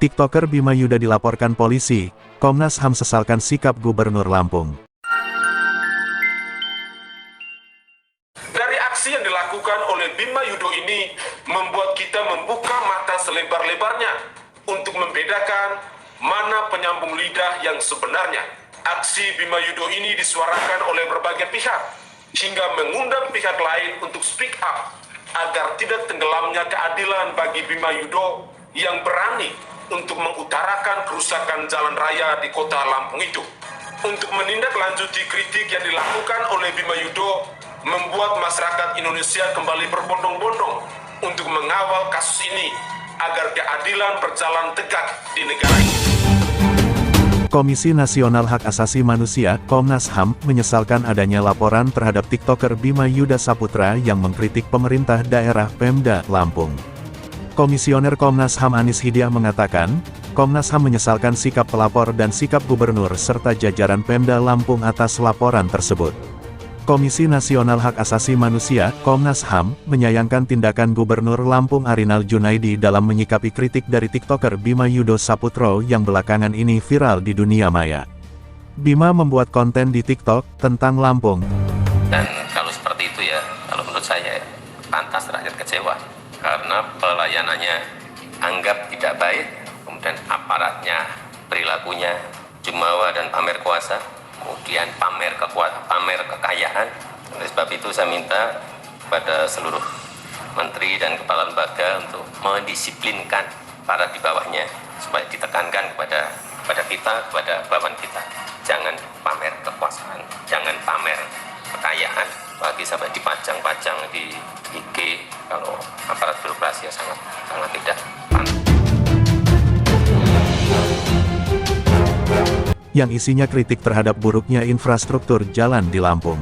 TikToker Bima Yuda dilaporkan polisi, Komnas HAM sesalkan sikap Gubernur Lampung. Dari aksi yang dilakukan oleh Bima Yuda ini membuat kita membuka mata selebar-lebarnya untuk membedakan mana penyambung lidah yang sebenarnya. Aksi Bima Yuda ini disuarakan oleh berbagai pihak, hingga mengundang pihak lain untuk speak up, agar tidak tenggelamnya keadilan bagi Bima Yuda yang berani untuk mengutarakan kerusakan jalan raya di kota Lampung itu. Untuk menindaklanjuti kritik yang dilakukan oleh Bima Yuda, membuat masyarakat Indonesia kembali berbondong-bondong untuk mengawal kasus ini, agar keadilan berjalan tegak di negara ini. Komisi Nasional Hak Asasi Manusia, Komnas HAM, menyesalkan adanya laporan terhadap TikToker Bima Yuda Saputra yang mengkritik pemerintah daerah Pemda Lampung. Komisioner Komnas HAM Anis Hidiah mengatakan, Komnas HAM menyesalkan sikap pelapor dan sikap gubernur serta jajaran Pemda Lampung atas laporan tersebut. Komisi Nasional Hak Asasi Manusia, Komnas HAM, menyayangkan tindakan Gubernur Lampung Arinal Junaidi dalam menyikapi kritik dari TikToker Bima Yuda Saputro yang belakangan ini viral di dunia maya. Bima membuat konten di TikTok tentang Lampung. Dan kalau seperti itu ya, kalau menurut saya, pantas rakyat kecewa. Karena pelayanannya anggap tidak baik, kemudian aparatnya, perilakunya, jumawa dan pamer kuasa, kemudian pamer kekuatan, pamer kekayaan. Oleh sebab itu saya minta pada seluruh menteri dan kepala lembaga untuk mendisiplinkan para di bawahnya, supaya ditekankan kepada kita, kepada bawahan kita. Jangan pamer kekuasaan, jangan pamer kekayaan, bagi sampai dipajang-pajang di IG. Kalau aparat birokrasi ya sangat tidak pantas. Yang isinya kritik terhadap buruknya infrastruktur jalan di Lampung.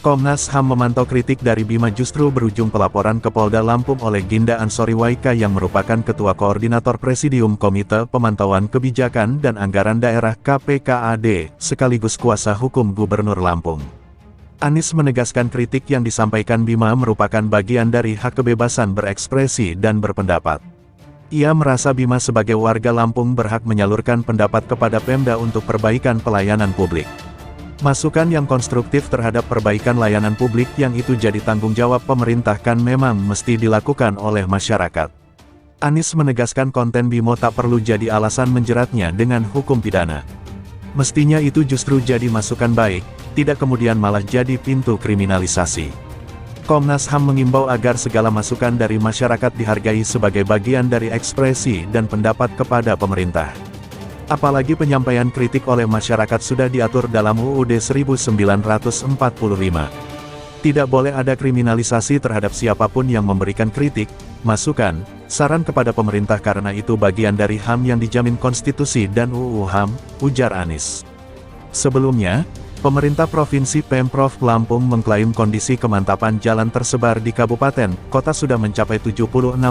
Komnas HAM memantau kritik dari Bima justru berujung pelaporan ke Polda Lampung oleh Ginda Ansori Waika yang merupakan Ketua Koordinator Presidium Komite Pemantauan Kebijakan dan Anggaran Daerah KPKAD, sekaligus kuasa hukum Gubernur Lampung. Anis menegaskan kritik yang disampaikan Bima merupakan bagian dari hak kebebasan berekspresi dan berpendapat. Ia merasa Bima sebagai warga Lampung berhak menyalurkan pendapat kepada Pemda untuk perbaikan pelayanan publik. Masukan yang konstruktif terhadap perbaikan layanan publik yang itu jadi tanggung jawab pemerintah kan memang mesti dilakukan oleh masyarakat. Anis menegaskan konten Bima tak perlu jadi alasan menjeratnya dengan hukum pidana. Mestinya itu justru jadi masukan baik, tidak kemudian malah jadi pintu kriminalisasi. Komnas HAM mengimbau agar segala masukan dari masyarakat dihargai sebagai bagian dari ekspresi dan pendapat kepada pemerintah. Apalagi penyampaian kritik oleh masyarakat sudah diatur dalam UUD 1945. Tidak boleh ada kriminalisasi terhadap siapapun yang memberikan kritik, masukan, saran kepada pemerintah karena itu bagian dari HAM yang dijamin konstitusi dan UU HAM, ujar Anis. Sebelumnya, pemerintah Provinsi Pemprov Lampung mengklaim kondisi kemantapan jalan tersebar di kabupaten, kota sudah mencapai 76,85%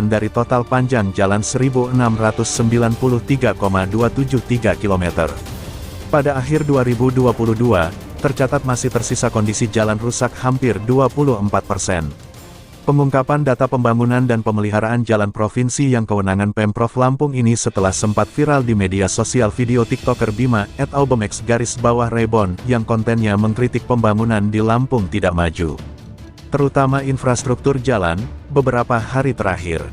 dari total panjang jalan 1.693,273 km. Pada akhir 2022, tercatat masih tersisa kondisi jalan rusak hampir 24%. Pengungkapan data pembangunan dan pemeliharaan jalan provinsi yang kewenangan Pemprov Lampung ini setelah sempat viral di media sosial video TikToker Bima @albemex_rebon yang kontennya mengkritik pembangunan di Lampung tidak maju, terutama infrastruktur jalan, beberapa hari terakhir.